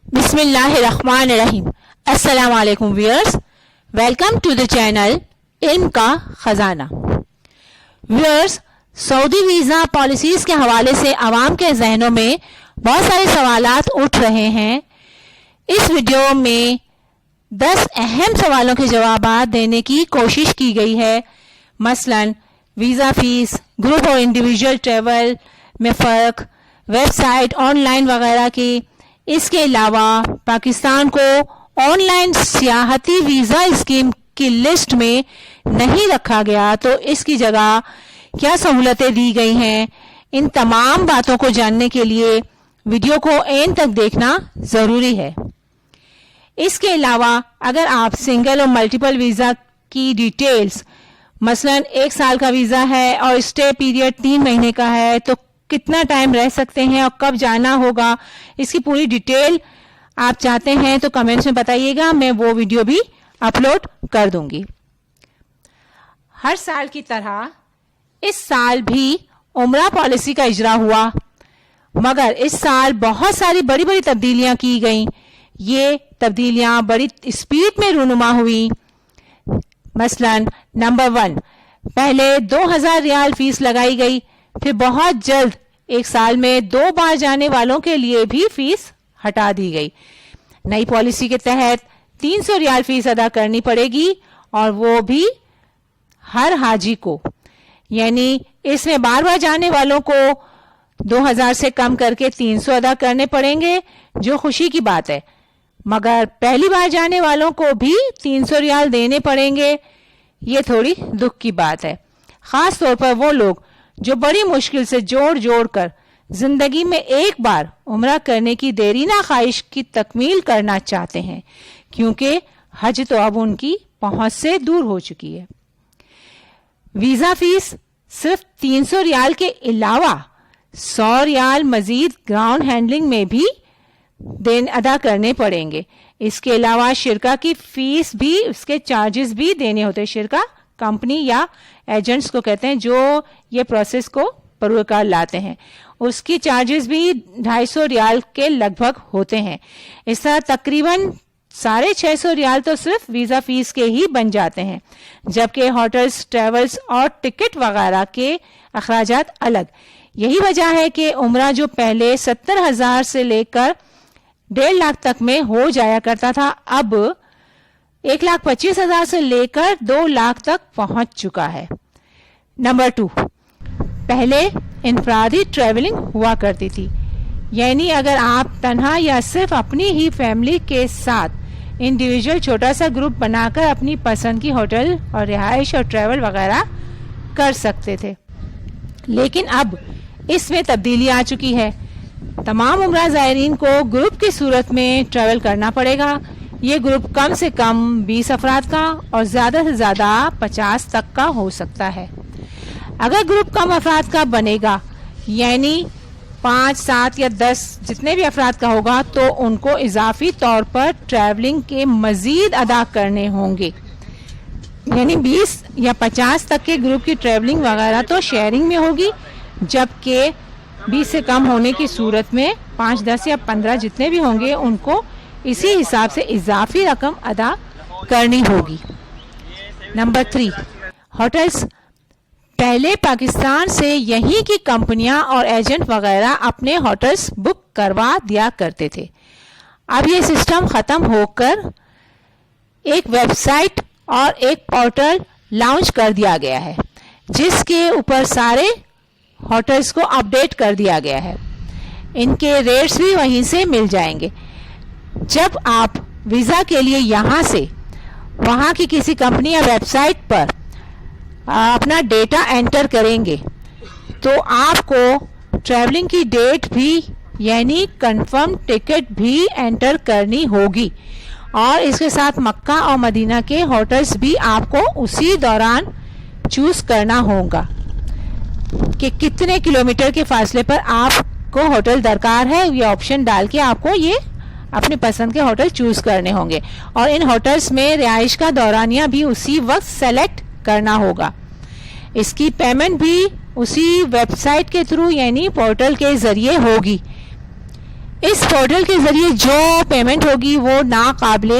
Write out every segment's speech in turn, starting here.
बिस्मिल्लाहिर्रहमानिर्रहीम। अस्सलाम वालेकुम viewers, welcome to the channel इल्म का खजाना। व्यूअर्स, सऊदी वीज़ा पॉलिसीज़ के हवाले से आवाम के जहनों में बहुत सारे सवालात उठ रहे हैं। इस वीडियो में 10 अहम सवालों के जवाब देने की कोशिश की गई है। मसलन वीज़ा फीस, ग्रुप और इंडिविजुअल ट्रैवल में फ़र्क, वेबसाइट, ऑनलाइन वगैरह की। इसके अलावा पाकिस्तान को ऑनलाइन सियाहती वीज़ा स्कीम की लिस्ट में नहीं रखा गया, तो इसकी जगह क्या सहूलतें दी गई हैं। इन तमाम बातों को जानने के लिए वीडियो को एंड तक देखना ज़रूरी है। इसके अलावा अगर आप सिंगल और मल्टीपल वीज़ा की डिटेल्स, मसलन 1 साल का वीज़ा है और स्टे पीरियड 3 महीने का है, तो कितना टाइम रह सकते हैं और कब जाना होगा, इसकी पूरी डिटेल आप चाहते हैं तो कमेंट्स में बताइएगा, मैं वो वीडियो भी अपलोड कर दूंगी। हर साल की तरह इस साल भी उम्रा पॉलिसी का इजरा हुआ, मगर इस साल बहुत सारी बड़ी बड़ी तब्दीलियां की गईं। ये तब्दीलियां बड़ी स्पीड में रूनुमा हुई। मसलन नंबर 1, पहले 2000 रियाल फीस लगाई गई, फिर बहुत जल्द 1 साल में 2 बार जाने वालों के लिए भी फीस हटा दी गई। नई पॉलिसी के तहत 300 रियाल फीस अदा करनी पड़ेगी और वो भी हर हाजी को, यानी इसमें बार बार जाने वालों को 2000 से कम करके 300 अदा करने पड़ेंगे, जो खुशी की बात है। मगर पहली बार जाने वालों को भी 300 रियाल देने पड़ेंगे, ये थोड़ी दुख की बात है। खास तौर पर वो लोग जो बड़ी मुश्किल से जोड़ कर जिंदगी में एक बार उम्रा करने की देरीना ख्वाहिश की तकमील करना चाहते हैं, क्योंकि हज तो अब उनकी पहुंच से दूर हो चुकी है। वीजा फीस सिर्फ 300 रियाल के अलावा 100 रियाल मजीद ग्राउंड हैंडलिंग में भी अदा करने पड़ेंगे। इसके अलावा शिरका की फीस भी, उसके चार्जेस भी देने होते हैं। शिरका कंपनी या एजेंट्स को कहते हैं जो ये प्रोसेस को परोकार लाते हैं, उसकी चार्जेस भी 250 रियाल के लगभग होते हैं। इस तरह तकरीबन 650 रियाल तो सिर्फ वीजा फीस के ही बन जाते हैं, जबकि होटल्स, ट्रेवल्स और टिकट वगैरह के अखराजात अलग। यही वजह है कि उम्रा जो पहले 70,000 से लेकर 1.5 लाख तक में हो जाया करता था, अब 1,25,000 से लेकर 2 लाख तक पहुंच चुका है। नंबर 2, पहले इनफरादी ट्रैवलिंग हुआ करती थी, यानी अगर आप तन्हा या सिर्फ अपनी ही फैमिली के साथ इंडिविजुअल छोटा सा ग्रुप बनाकर अपनी पसंद की होटल और रिहाइश और ट्रैवल वगैरह कर सकते थे। लेकिन अब इसमें तब्दीली आ चुकी है। तमाम उम्रा ज़ायरीन को ग्रुप की सूरत में ट्रैवल करना पड़ेगा। ये ग्रुप कम से कम 20 अफराद का और ज़्यादा से ज़्यादा 50 तक का हो सकता है। अगर ग्रुप कम अफराद का बनेगा, यानी 5, 7 या 10 जितने भी अफराद का होगा, तो उनको इजाफी तौर पर ट्रैवलिंग के मज़ीद अदा करने होंगे। यानी 20 या 50 तक के ग्रुप की ट्रैवलिंग वगैरह तो शेयरिंग में होगी, जबकि 20 से कम होने की सूरत में 5, 10 या 15 जितने भी होंगे उनको इसी हिसाब से इजाफी रकम अदा करनी होगी। Number 3, hotels. पहले पाकिस्तान से यहीं की कंपनियां और एजेंट वगैरह अपने होटल्स बुक करवा दिया करते थे। अब ये सिस्टम ख़त्म होकर एक वेबसाइट और एक पोर्टल लॉन्च कर दिया गया है, जिसके ऊपर सारे होटल्स को अपडेट कर दिया गया है। इनके रेट्स भी वहीं से मिल जाएंगे। जब आप वीज़ा के लिए यहाँ से वहाँ की किसी कंपनी या वेबसाइट पर अपना डेटा एंटर करेंगे, तो आपको ट्रैवलिंग की डेट भी, यानी कंफर्म टिकट भी एंटर करनी होगी, और इसके साथ मक्का और मदीना के होटल्स भी आपको उसी दौरान चूज करना होगा कि कितने किलोमीटर के फासले पर आपको होटल दरकार है। ये ऑप्शन डाल के आपको ये अपने पसंद के होटल चूज करने होंगे, और इन होटल्स में रिहाइश का दौरानिया भी उसी वक्त सेलेक्ट करना होगा। इसकी पेमेंट भी उसी वेबसाइट के थ्रू, यानी पोर्टल के जरिए होगी। اس پورٹل کے ذریعے جو پیمنٹ ہوگی وہ ناقابل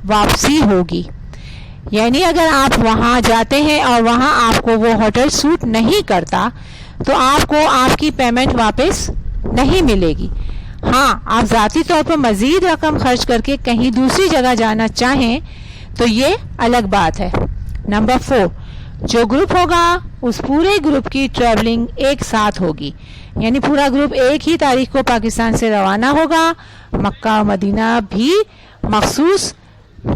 واپسی ہوگی، یعنی اگر آپ وہاں جاتے ہیں اور وہاں آپ کو وہ ہوٹل سوٹ نہیں کرتا تو آپ کو آپ کی پیمنٹ واپس نہیں ملے گی۔ ہاں، آپ ذاتی طور پر مزید رقم خرچ کر کے کہیں دوسری جگہ جانا چاہیں تو یہ الگ بات ہے۔ نمبر 4، جو گروپ ہوگا اس پورے گروپ کی ٹریولنگ ایک ساتھ ہوگی، یعنی پورا گروپ ایک ہی تاریخ کو پاکستان سے روانہ ہوگا۔ مکہ اور مدینہ بھی مخصوص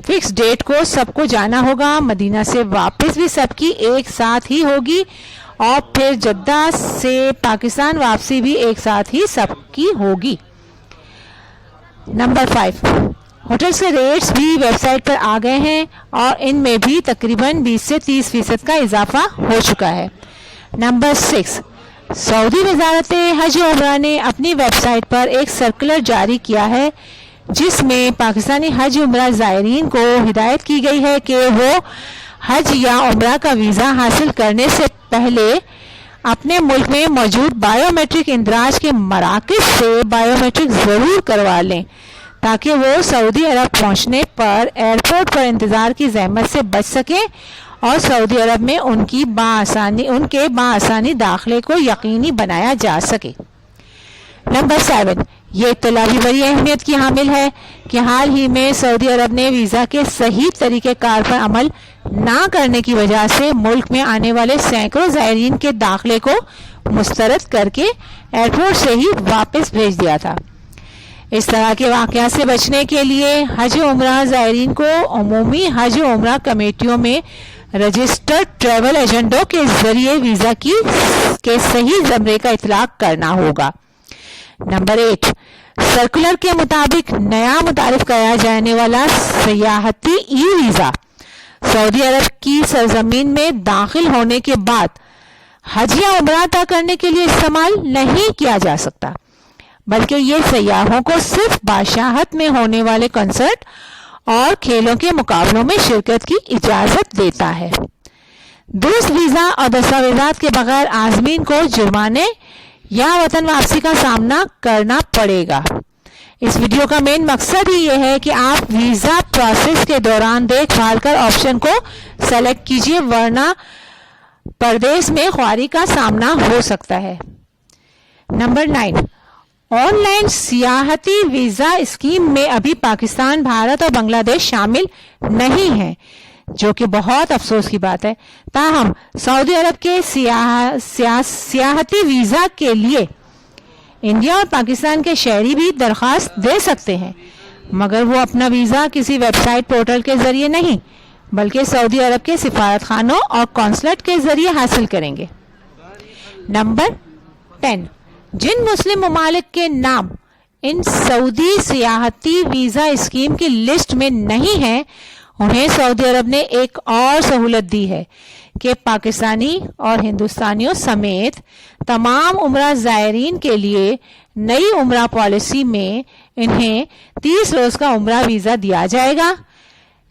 فکس ڈیٹ کو سب کو جانا ہوگا، مدینہ سے واپس بھی سب کی ایک ساتھ ہی ہوگی، اور پھر جدہ سے پاکستان واپسی بھی ایک ساتھ ہی سب کی ہوگی۔ نمبر 5، ہوٹلز کے ریٹس بھی ویب سائٹ پر آ گئے ہیں اور ان میں بھی تقریباً 20 سے 30% کا اضافہ ہو چکا ہے۔ نمبر 6، سعودی وزارت حج و عمرہ نے اپنی ویب سائٹ پر ایک سرکولر جاری کیا ہے جس میں پاکستانی حج عمرہ زائرین کو ہدایت کی گئی ہے کہ وہ حج یا عمرہ کا ویزا حاصل کرنے سے پہلے اپنے ملک میں موجود بائیو میٹرک اندراج کے مراکز سے بائیو میٹرک ضرور کروا لیں تاکہ وہ سعودی عرب پہنچنے پر ایئرپورٹ پر انتظار کی زحمت سے بچ سکیں اور سعودی عرب میں ان کے بآسانی داخلے کو یقینی بنایا جا سکے۔ نمبر 7، یہ اطلاع بھی بڑی اہمیت کی حامل ہے کہ حال ہی میں سعودی عرب نے ویزا کے صحیح طریقہ کار پر عمل نہ کرنے کی وجہ سے ملک میں آنے والے سینکڑوں زائرین کے داخلے کو مسترد کر کے ایئرپورٹ سے ہی واپس بھیج دیا تھا۔ اس طرح کے واقعات سے بچنے کے لیے حج و عمرہ زائرین کو عمومی حج و عمرہ کمیٹیوں میں رجسٹرڈ ٹریول ایجنٹوں کے ذریعے ویزا کے صحیح زمرے کا اطلاق کرنا ہوگا۔ نمبر 8، سرکولر کے مطابق نیا متعارف کرایا جانے والا سیاحتی ای ویزا سعودی عرب کی سرزمین میں داخل ہونے کے بعد حج یا عمرہ ادا کرنے کے لیے استعمال نہیں کیا جا سکتا، بلکہ یہ سیاحوں کو صرف بادشاہت میں ہونے والے کنسرٹ اور کھیلوں کے مقابلوں میں شرکت کی اجازت دیتا ہے۔ درست ویزا اور دستاویزات کے بغیر عازمین کو جرمانے یا وطن واپسی کا سامنا کرنا پڑے گا۔ اس ویڈیو کا مین مقصد ہی یہ ہے کہ آپ ویزا پروسیس کے دوران دیکھ بھال کر آپشن کو سلیکٹ کیجئے، ورنہ پردیس میں خواری کا سامنا ہو سکتا ہے۔ نمبر 9، آن لائن سیاحتی ویزا اسکیم میں ابھی پاکستان، بھارت اور بنگلہ دیش شامل نہیں ہیں، جو کہ بہت افسوس کی بات ہے۔ تاہم سعودی عرب کے سیاحتی ویزا کے لیے انڈیا اور پاکستان کے شہری بھی درخواست دے سکتے ہیں، مگر وہ اپنا ویزا کسی ویب سائٹ پورٹل کے ذریعے نہیں بلکہ سعودی عرب کے سفارت خانوں اور قونصلٹ کے ذریعے حاصل کریں گے۔ نمبر 10، جن مسلم ممالک کے نام ان سعودی سیاحتی ویزا اسکیم کی لسٹ میں نہیں ہیں، انہیں سعودی عرب نے ایک اور سہولت دی ہے کہ پاکستانی اور ہندوستانیوں سمیت تمام عمرہ زائرین کے لیے نئی عمرہ پالیسی میں انہیں 30 روز کا عمرہ ویزا دیا جائے گا۔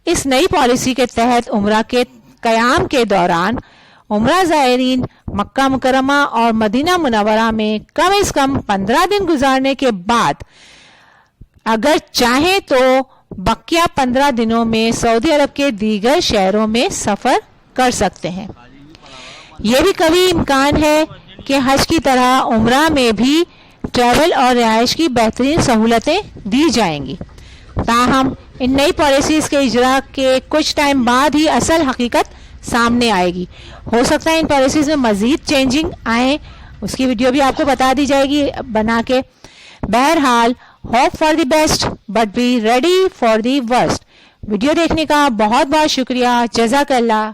اس نئی پالیسی کے تحت عمرہ کے قیام کے دوران عمرہ زائرین مکہ مکرمہ اور مدینہ منورہ میں کم از کم 15 دن گزارنے کے بعد اگر چاہیں تو بقیہ 15 دنوں میں سعودی عرب کے دیگر شہروں میں سفر کر سکتے ہیں۔ یہ بھی کبھی امکان ہے کہ حج کی طرح عمرہ میں بھی ٹریول اور رہائش کی بہترین سہولتیں دی جائیں گی۔ تاہم ان نئی پالیسیز کے اجرا کے کچھ ٹائم بعد ہی اصل حقیقت سامنے آئے گی۔ ہو سکتا ہے ان پالیسیز میں مزید چینجنگ آئیں، اس کی ویڈیو بھی آپ کو بتا دی جائے گی بنا کے۔ بہرحال hope for the best but be ready for the worst. Video دیکھنے کا بہت بہت شکریہ۔ جزاک اللہ۔